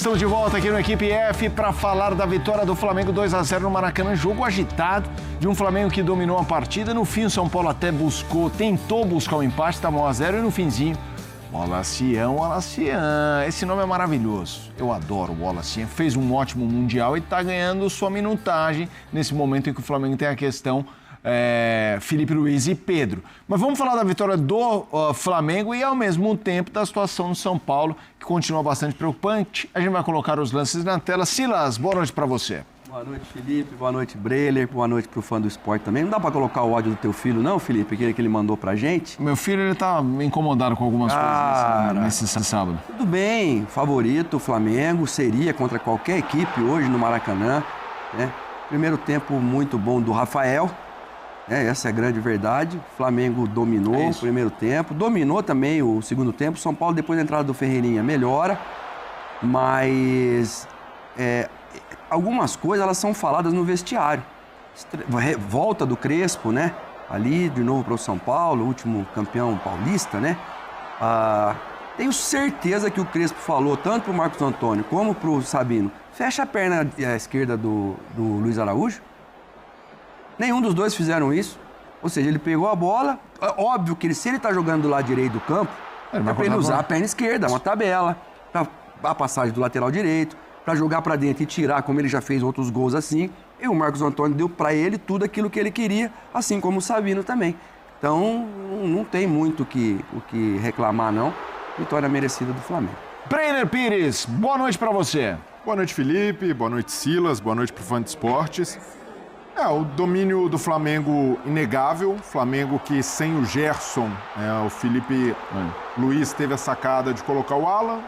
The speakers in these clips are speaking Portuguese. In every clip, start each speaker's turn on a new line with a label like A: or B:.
A: Estamos de volta aqui no Equipe F para falar da vitória do Flamengo 2-0 no Maracanã. Jogo agitado de um Flamengo que dominou a partida. No fim, o São Paulo até tentou buscar o empate, estava 1-0 e no finzinho, Wallacian. Esse nome é maravilhoso. Eu adoro o Wallacian. Fez um ótimo Mundial e está ganhando sua minutagem nesse momento em que o Flamengo tem a questão Felipe Luiz e Pedro. Mas vamos falar da vitória do Flamengo e, ao mesmo tempo, da situação no São Paulo, que continua bastante preocupante. A gente vai colocar os lances na tela. Silas, boa noite para você.
B: Boa noite, Felipe. Boa noite, Breler. Boa noite pro fã do esporte também. Não dá para colocar o áudio do teu filho, não, Felipe? Aquele que ele mandou pra gente?
A: Meu filho, ele tá incomodado com algumas coisas nesse sábado.
B: Tudo bem. Favorito, o Flamengo, seria contra qualquer equipe hoje no Maracanã, né? Primeiro tempo muito bom do Rafael. Essa é a grande verdade. O Flamengo dominou o primeiro tempo, dominou também o segundo tempo. São Paulo, depois da entrada do Ferreirinha, melhora, mas algumas coisas elas são faladas no vestiário. Volta do Crespo, né? Ali de novo para o São Paulo, último campeão paulista, né? Tenho certeza que o Crespo falou tanto para o Marcos Antônio como para o Sabino: fecha a perna esquerda do Luiz Araújo. Nenhum dos dois fizeram isso. Ou seja, ele pegou a bola. Óbvio que se ele está jogando do lado direito do campo, é para ele usar a perna esquerda, uma tabela, para a passagem do lateral direito, para jogar para dentro e tirar, como ele já fez outros gols assim. E o Marcos Antônio deu para ele tudo aquilo que ele queria, assim como o Sabino também. Então, não tem muito o que reclamar, não. Vitória merecida do Flamengo.
A: Breiner Pires, boa noite para você.
C: Boa noite, Felipe. Boa noite, Silas. Boa noite pro fã de esportes. O domínio do Flamengo inegável. Flamengo que sem o Gerson, o Felipe Luiz teve a sacada de colocar o Alan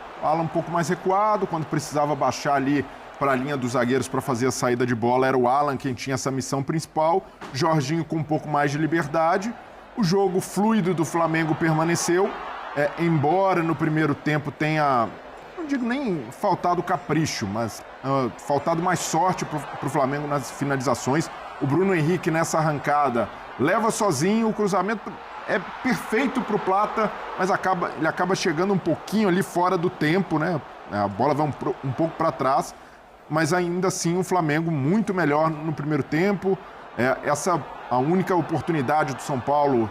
C: um pouco mais recuado. Quando precisava baixar ali para a linha dos zagueiros para fazer a saída de bola, era o Alan quem tinha essa missão principal. Jorginho com um pouco mais de liberdade. O jogo fluido do Flamengo permaneceu, embora no primeiro tempo tenha, não digo nem faltado capricho, mas faltado mais sorte para o Flamengo nas finalizações. O Bruno Henrique nessa arrancada leva sozinho, o cruzamento é perfeito para o Plata, mas ele acaba chegando um pouquinho ali fora do tempo, né? A bola vai um pouco para trás, mas ainda assim o Flamengo muito melhor no primeiro tempo. A única oportunidade do São Paulo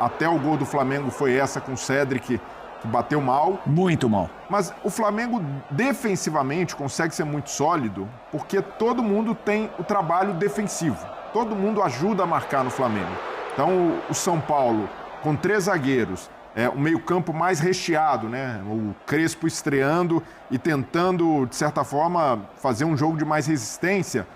C: até o gol do Flamengo foi essa com o Cédric, que bateu mal.
A: Muito mal.
C: Mas o Flamengo defensivamente consegue ser muito sólido porque todo mundo tem o trabalho defensivo. Todo mundo ajuda a marcar no Flamengo. Então o São Paulo, com 3 zagueiros, o meio-campo mais recheado, né? O Crespo estreando e tentando, de certa forma, fazer um jogo de mais resistência.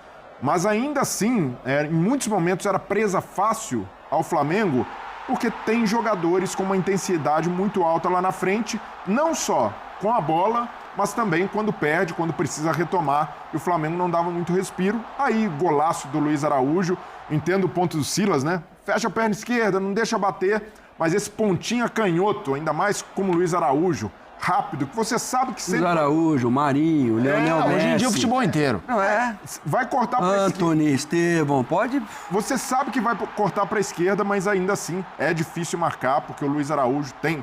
C: Mas ainda assim, em muitos momentos era presa fácil ao Flamengo, porque tem jogadores com uma intensidade muito alta lá na frente, não só com a bola, mas também quando perde, quando precisa retomar, e o Flamengo não dava muito respiro. Aí, golaço do Luiz Araújo, entendo o ponto do Silas, né? Fecha a perna esquerda, não deixa bater, mas esse pontinho canhoto, ainda mais como o Luiz Araújo, rápido, que você sabe que sempre...
B: Luiz Araújo, Marinho, Leonel Messi.
A: Hoje em dia o futebol inteiro.
B: Não
C: vai cortar para a esquerda.
B: Antony, Estevão, pode...
C: Você sabe que vai cortar para a esquerda, mas ainda assim é difícil marcar, porque o Luiz Araújo tem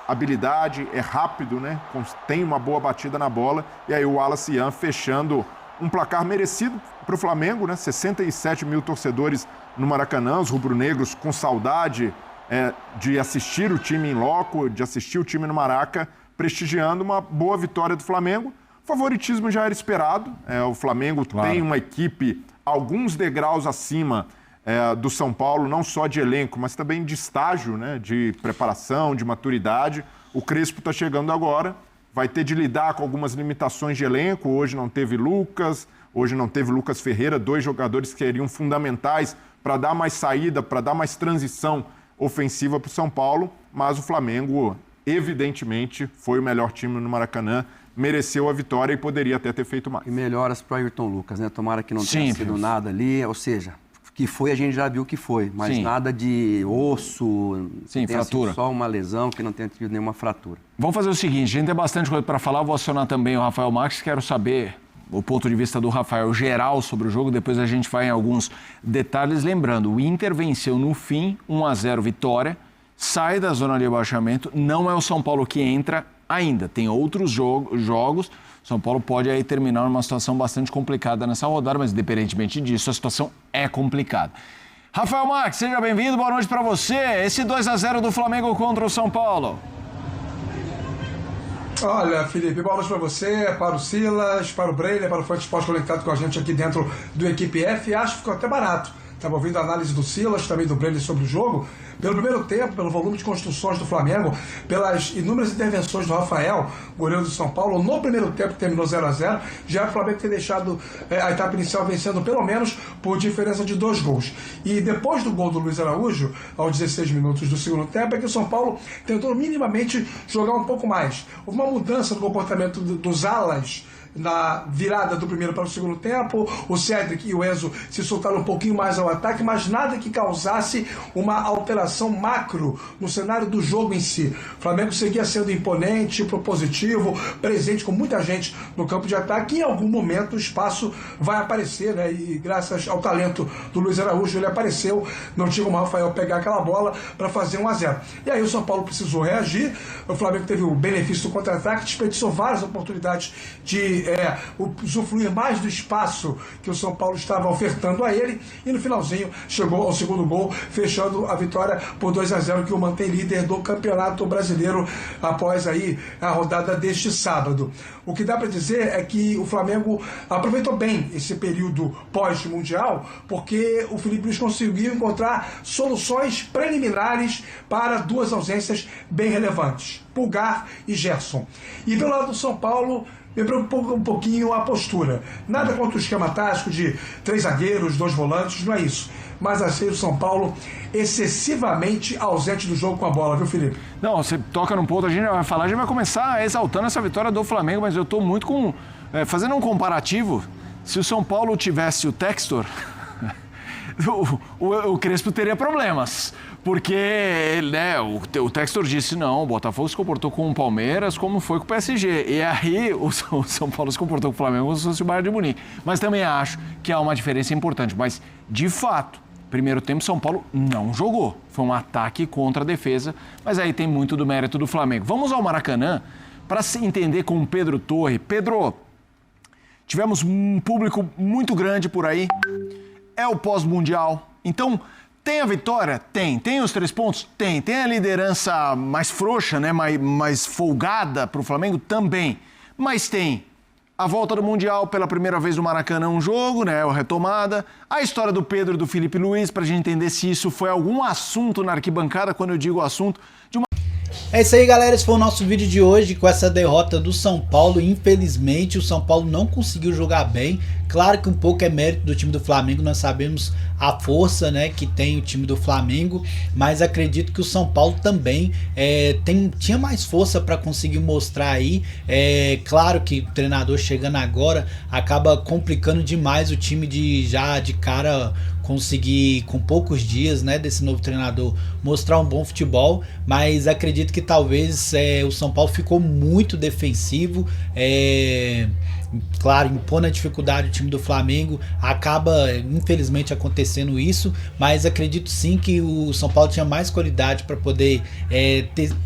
C: habilidade, é rápido, né? Tem uma boa batida na bola. E aí o Wallacian fechando um placar merecido para o Flamengo, né? 67 mil torcedores no Maracanã, os rubro-negros com saudade de assistir o time em loco, de assistir o time no Maraca, prestigiando uma boa vitória do Flamengo. O favoritismo já era esperado. O Flamengo tem uma equipe alguns degraus acima do São Paulo, não só de elenco, mas também de estágio, né, de preparação, de maturidade. O Crespo está chegando agora, vai ter de lidar com algumas limitações de elenco. Hoje não teve Lucas Ferreira, 2 jogadores que seriam fundamentais para dar mais saída, para dar mais transição ofensiva para o São Paulo, mas o Flamengo evidentemente foi o melhor time no Maracanã, mereceu a vitória e poderia até ter feito mais.
B: E melhoras para o Ayrton Lucas, né? Tomara que não tenha sido nada ali, ou seja, que foi, a gente já viu que foi, mas nada de osso,
A: fratura.
B: Só uma lesão, que não tenha tido nenhuma fratura.
A: Vamos fazer o seguinte, a gente tem bastante coisa para falar, vou acionar também o Rafael Marques, quero saber o ponto de vista do Rafael geral sobre o jogo, depois a gente vai em alguns detalhes. Lembrando, o Inter venceu no fim, 1-0 vitória, sai da zona de rebaixamento, não é o São Paulo que entra ainda, tem outros jogos, São Paulo pode aí terminar numa situação bastante complicada nessa rodada, mas independentemente disso, a situação é complicada. Rafael Marques, seja bem-vindo, boa noite para você. Esse 2-0 do Flamengo contra o São Paulo.
D: Olha, Felipe, boa noite para você, para o Silas, para o Breiner, para o Fã de Esporte conectado com a gente aqui dentro do Equipe F. Acho que ficou até barato. Estava ouvindo a análise do Silas, também do Breiner sobre o jogo. Pelo primeiro tempo, pelo volume de construções do Flamengo, pelas inúmeras intervenções do Rafael, goleiro do São Paulo, no primeiro tempo que terminou 0-0, já o Flamengo ter deixado a etapa inicial vencendo pelo menos por diferença de 2 gols. E depois do gol do Luiz Araújo, aos 16 minutos do segundo tempo, é que o São Paulo tentou minimamente jogar um pouco mais. Houve uma mudança no comportamento dos alas na virada do primeiro para o segundo tempo, o Cédric e o Enzo se soltaram um pouquinho mais ao ataque, mas nada que causasse uma alteração macro no cenário do jogo em si. O Flamengo seguia sendo imponente, propositivo, presente com muita gente no campo de ataque, e em algum momento o espaço vai aparecer, né? E graças ao talento do Luiz Araújo ele apareceu, não tinha como o Rafael pegar aquela bola para fazer 1-0. E aí o São Paulo precisou reagir, o Flamengo teve o benefício do contra-ataque, desperdiçou várias oportunidades de usufruir mais do espaço que o São Paulo estava ofertando a ele, e no finalzinho chegou ao segundo gol, fechando a vitória por 2-0, que o mantém líder do Campeonato Brasileiro após aí a rodada deste sábado. O que dá para dizer é que o Flamengo aproveitou bem esse período pós-mundial, porque o Felipe Luiz conseguiu encontrar soluções preliminares para 2 ausências bem relevantes, Pulgar e Gerson. E pelo lado do São Paulo, me preocupa um pouquinho a postura. Nada contra o esquema tático de 3 zagueiros, 2 volantes, não é isso. Mas achei o São Paulo excessivamente ausente do jogo com a bola, viu, Felipe?
A: Não, você toca num ponto, a gente vai falar, a gente vai começar exaltando essa vitória do Flamengo, mas eu estou muito com... fazendo um comparativo, se o São Paulo tivesse o Textor, o Crespo teria problemas. Porque né, o Textor disse, não, o Botafogo se comportou com o Palmeiras como foi com o PSG. E aí o São Paulo se comportou com o Flamengo como se fosse o Bayern de Munique. Mas também acho que há uma diferença importante. Mas, de fato, primeiro tempo São Paulo não jogou. Foi um ataque contra a defesa, mas aí tem muito do mérito do Flamengo. Vamos ao Maracanã para se entender com o Pedro Torre. Pedro, tivemos um público muito grande por aí. É o pós-mundial. Então... tem a vitória? Tem. Tem os 3 pontos? Tem. Tem a liderança mais frouxa, né? mais folgada para o Flamengo? Também. Mas tem a volta do Mundial pela primeira vez no Maracanã, um jogo, né? A retomada. A história do Pedro e do Filipe Luiz, para a gente entender se isso foi algum assunto na arquibancada, quando eu digo assunto, de uma...
E: É isso aí, galera, esse foi o nosso vídeo de hoje com essa derrota do São Paulo. Infelizmente o São Paulo não conseguiu jogar bem. Claro que um pouco é mérito do time do Flamengo, nós sabemos a força, né, que tem o time do Flamengo, mas acredito que o São Paulo também tinha mais força para conseguir mostrar aí. Claro que o treinador chegando agora acaba complicando demais o time já de cara conseguir, com poucos dias, né, desse novo treinador, mostrar um bom futebol, mas acredito que talvez o São Paulo ficou muito defensivo, claro, impõe a dificuldade o time do Flamengo, acaba infelizmente acontecendo isso, mas acredito sim que o São Paulo tinha mais qualidade para poder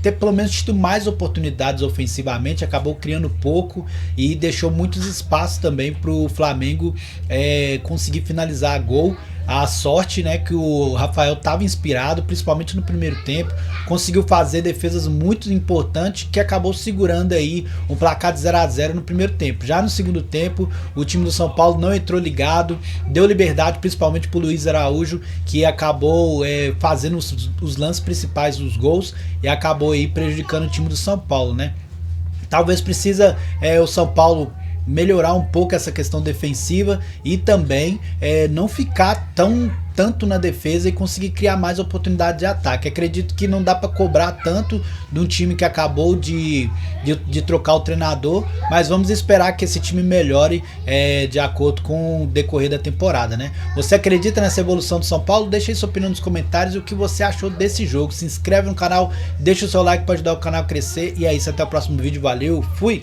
E: ter pelo menos tido mais oportunidades ofensivamente, acabou criando pouco e deixou muitos espaços também para o Flamengo conseguir finalizar a gol. A sorte, né, que o Rafael estava inspirado, principalmente no primeiro tempo, conseguiu fazer defesas muito importantes que acabou segurando aí um placar de 0-0 no primeiro tempo. Já no segundo tempo, o time do São Paulo não entrou ligado, deu liberdade principalmente para o Luiz Araújo, que acabou fazendo os lances principais dos gols e acabou aí prejudicando o time do São Paulo, né? Talvez precisa o São Paulo melhorar um pouco essa questão defensiva e também não ficar tanto na defesa e conseguir criar mais oportunidade de ataque. Acredito que não dá para cobrar tanto de um time que acabou de trocar o treinador, mas vamos esperar que esse time melhore de acordo com o decorrer da temporada, né? Você acredita nessa evolução do São Paulo? Deixa aí sua opinião nos comentários e o que você achou desse jogo. Se inscreve no canal, deixa o seu like para ajudar o canal a crescer e é isso, até o próximo vídeo, valeu, fui!